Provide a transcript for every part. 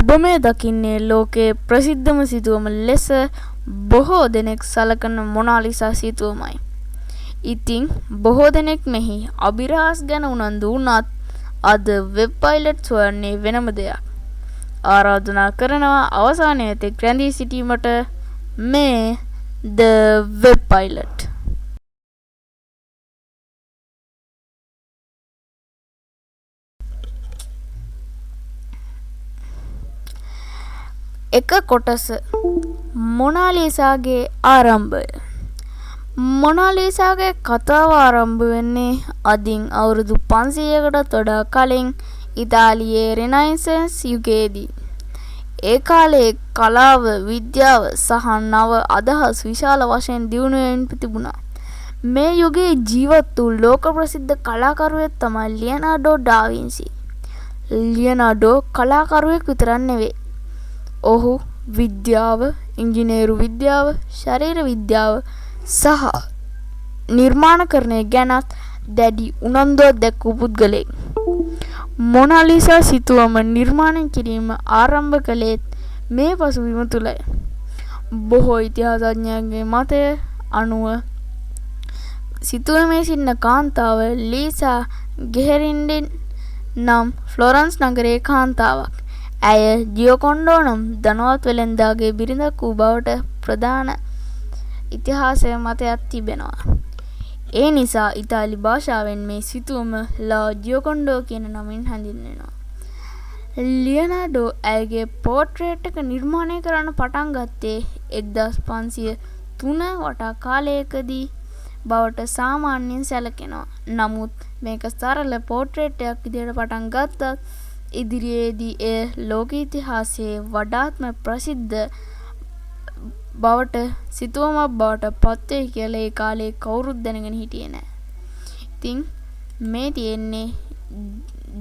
ඔබ මේ දකින්නේ ලෝකයේ ප්‍රසිද්ධම සිතුවම ලෙස බොහෝ දෙනෙක් සලකන මොනාලිසා සිතුවමයි. ඉතින් බොහෝ දෙනෙක් මෙහි අභිරහස් ගැන උනන්දු වුණත් අද වෙබ් පයිලට් සොයන්නේ වෙනම දෙයක්. ආරාධනා කරනවා අවසානයේ තෙක් රැඳී සිටීමට මේ The Web Pilot. එක කොටස මොනාලිසාගේ ආරම්භය. මොනාලිසාගේ කතාව ආරම්භ වෙන්නේ අදින් අවුරුදු 500කටත් වඩා කලින් ඉතාලියේ රෙනයිසන්ස් යුගයේදී. ඒ කාලයේ කලාව, විද්‍යාව සහ නව අදහස් විශාල වශයෙන් දියුණු වෙමින් තිබුණා. මේ යුගයේ ජීවත් වූ ලෝක ප්‍රසිද්ධ කලාකරුවෙක් තමයි ලියනාඩෝ ඩා වින්සි. ලියනාඩෝ කලාකරුවෙක් විතරක් නෙවෙයි. ඔහු විද්‍යාව, ඉංජිනේරු විද්‍යාව, ශරීර විද්‍යාව සහ නිර්මාණකරණය ගැනත් දැඩි උනන්දුවක් දැක්වූ පුද්ගලයෙක්. මොනාලිසා සිතුවම නිර්මාණය කිරීම ආරම්භ කළේත් මේ පසුබිම තුලයි. බොහෝ ඉතිහාසඥයන්ගේ මතය අනුව සිතුවමේ සිටින කාන්තාව ලීසා ගෙහෙරින්ඩින් නම් ෆ්ලොරන්ස් නගරයේ කාන්තාවක්. ඇය ජියොකොන්ඩෝ නම් ධනවත් වෙළෙන්දාගේ බිරිඳක් වූ බවට ප්‍රධාන ඉතිහාසය මතයක් තිබෙනවා. ඒ නිසා ඉතාලි භාෂාවෙන් මේ සිතුවම ලා ජියොකොන්ඩෝ කියන නමින් හැඳින්වෙනවා. ලියනාඩෝ ඇයගේ පෝට්‍රේට් එක නිර්මාණය කරන්න පටන් ගත්තේ 1503 වටා කාලයකදී බවට සාමාන්‍යයෙන් සැලකෙනවා. නමුත් මේක සරල පෝට්‍රේට් එකක් විදිහට පටන් ගත්තත් ඉදිරියේදී එය ලෝක ඉතිහාසයේ වඩාත්ම ප්‍රසිද්ධ බවට සිතුවමක් බවට පත්වෙයි කියලා ඒ කාලේ කවුරුත් දැනගෙන හිටියේ නෑ. ඉතින් මේ තියෙන්නේ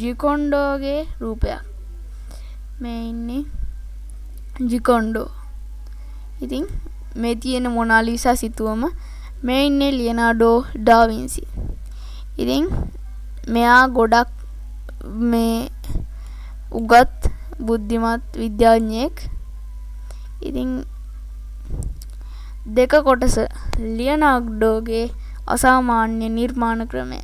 ජිකොන්ඩෝගේ රූපයක්. මේ ඉන්නේ ජිකොන්ඩෝ. ඉතින් මේ තියෙන මොනාලිසා සිතුවම, මේ ඉන්නේ ලියනාඩෝ ඩා වින්සි. ඉතින් මෙයා ගොඩක් මේ උගත් බුද්ධිමත් විද්‍යාඥයෙක්. ඉතින් දෙක කොටස ලියනාඩෝගේ අසාමාන්‍ය නිර්මාණ ක්‍රමය.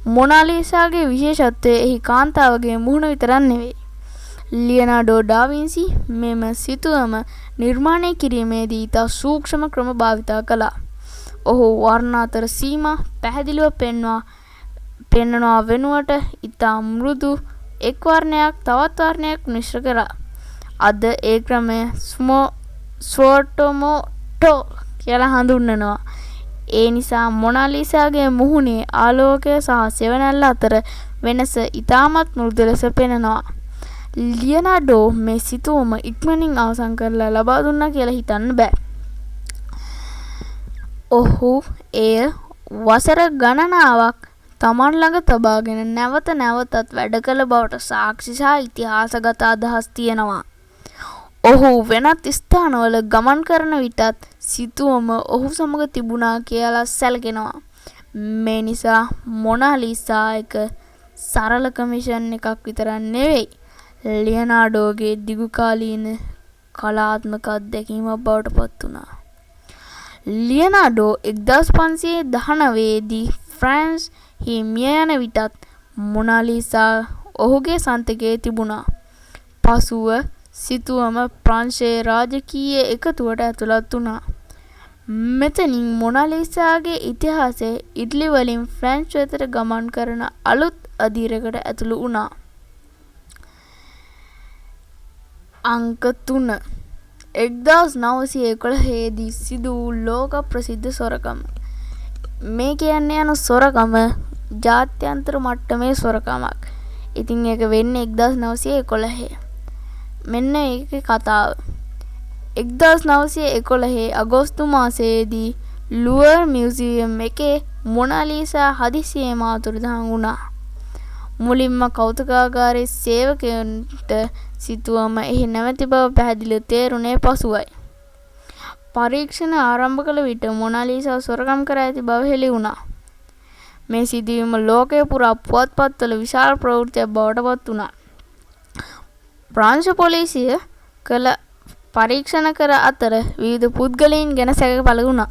මොනාලිසාගේ විශේෂත්වය එහි කාන්තාවගේ මුහුණ විතරක් නෙවෙයි. ලියනාඩෝ ඩා වින්සි මෙම සිතුවම නිර්මාණය කිරීමේදී ඉතා සූක්ෂම ක්‍රම භාවිතා කළා. ඔහු වර්ණ අතර සීමා පැහැදිලිව පෙන්වනවා වෙනුවට ඉතා මෘදු එක් වර්ණයක් තවත් වර්ණයක් මිශ්‍ර කරා. අද ඒ ක්‍රමය ස්වොටොමොටෝ කියලා හඳුන්වනවා. ඒ නිසා මොනාලිසාගේ මුහුණේ ආලෝකය සහ සෙවණැල්ල අතර වෙනස ඉතාමත් මෘදු ලෙස පෙනෙනවා. ලියනාඩෝ මේ සිතුවම ඉක්මනින් අවසන් කරලා ලබා දුන්නා කියලා හිතන්න බෑ. ඔහු එය වසර ගණනාවක් තමන් ළඟ තබාගෙන නැවත නැවතත් වැඩ කළ බවට සාක්ෂි සහ ඉතිහාසගත අදහස් තියෙනවා. ඔහු වෙනත් ස්ථානවල ගමන් කරන විටත් සිතුවම ඔහු සමග තිබුණා කියලා සැලකෙනවා. මේ නිසා මොනාලිසා එක සරල කමිෂන් එකක් විතරක් නෙවෙයි, ලියනාඩෝගේ දිගුකාලීන කලාත්මක අත්දැකීමක් බවට පත් වුණා. ලියනාඩෝ 1519 දී ෆ්‍රාන්ස් හි මිය යන විටත් මොනාලිසා ඔහුගේ සන්තකයේ තිබුණා. පසුව සිතුවම ප්‍රංශයේ රාජකීය එකතුවට ඇතුළත් වුණා. මෙතනින් මොනාලිසාගේ ඉතිහාසය ඉටලි වලින් ෆ්‍රාන්ස් වෙතට ගමන් කරන අලුත් අදියරකට ඇතුළු වුණා. අංක 3 1911 දී සිදු වූ ලෝක ප්‍රසිද්ධ සොරකම. මේ කියන්නේ යන සොරකම ජාත්‍යන්තර මට්ටමේ සොරකමක්. ඉතින් ඒක වෙන්නේ 1911. මෙන්න ඒකේ කතාව. 1911 අගෝස්තු මාසයේදී ලුවර් මියුසියම් එකේ මොනාලිසා හදිසියේම අතුරුදහන් වුණා. මුලින්ම කෞතුකාගාරයේ සේවකයන්ට සිතුවම එහි නැවති බව පැහැදිලිව තේරුණේ පසුවයි. පරීක්ෂණ ආරම්භ කළ විට මොනාලිසා සොරකම් කර ඇති බව හෙළි වුණා. මේ සිදුවීම ලෝකය පුරා පුවත්පත්වල විශාල ප්‍රවෘත්තියක් බවට පත් වුණා. ප්‍රංශ පොලිසිය කළ පරීක්ෂණ කර අතර විවිධ පුද්ගලයන් ගැන සැක පළ වුණා.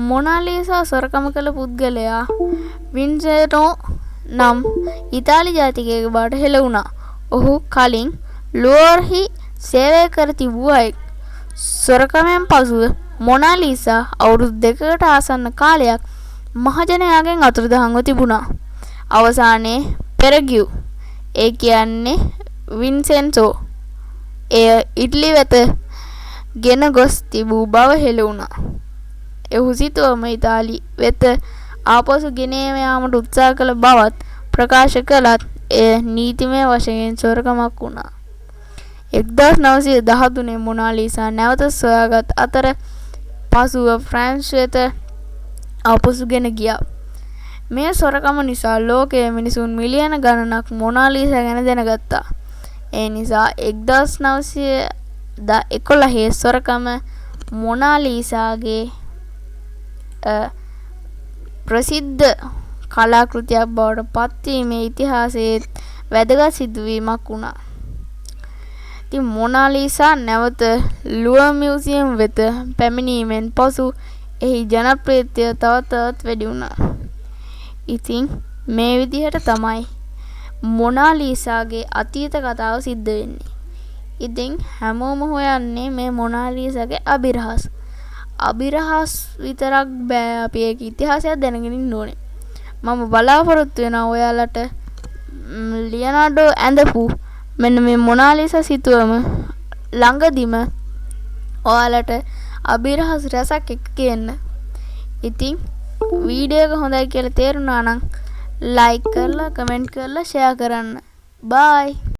මොනාලිසා සොරකම කළ පුද්ගලයා වින්සෙන්ටෝ නම් ඉතාලි ජාතිකයෙකු බවට හෙළ වුණා. ඔහු කලින් ලුවර්හි සේවය කර තිබූ අයෙක්. සොරකමෙන් පසුව මොනාලිසා අවුරුදු 2කට ආසන්න කාලයක් මහජනයාගෙන් අතුරුදහන්ව තිබුණා. අවසානයේ පෙරගිව් ඒ කියන්නේ වින්සෙන්ටෝ එය ඉටලි වෙත ගෙන ගොස් තිබූ බව හෙළ වුණා. ඔහු සිතුවම ඉතාලි වෙත ආපසු ගෙන යාමට උත්සාහ කළ බවත් ප්‍රකාශ කළත් එය නීතිමය වශයෙන් සොරකමක් වුණා. 1913 මොනාලිසා නැවත සොයාගත් අතර පසුව ෆ්‍රාන්ස් වෙත ආපසු ගෙන ගියා. මේ සොරකම නිසා ලෝකයේ මිනිසුන් මිලියන ගණනක් මොනාලිසා ගැන දැනගත්තා. ඒ නිසා 1911 සොරකම මොනාලිසාගේ ප්‍රසිද්ධ කලාකෘතියක් බවට පත්වීමේ ඉතිහාසයේ වැදගත් සිදුවීමක් වුණා. ඉතින් මොනාලිසා නැවත ලුවර් මියුසියම් වෙත පැමිණීමෙන් පසු එහි ජනප්‍රියත්වය තවත් වැඩි වුණා. ඉතින් මේ විදිහට තමයි මොනාලිසාගේ අතීත කතාව සිද්ධ වෙන්නේ. ඉතින් හැමෝම හොයන්නේ මේ මොනාලිසාගේ අභිරහස්. අභිරහස් විතරක් බෑ, අපි ඒක ඉතිහාසයක් දැනගෙන ඉන්න ඕනේ. මම බලාපොරොත්තු වෙනවා ඔයාලට ලියනාඩෝ ඇඳපු මෙන්න මේ මොනාලිසා සිතුවම ළඟදිම ඔයාලට අභිරහස් රසක් එක්ක කියන්න. ඉතින් වීඩියෝ එක හොඳයි කියලා තේරුණා නම් ලයික් කරලා කමෙන්ට් කරලා ෂෙයා කරන්න. බයි.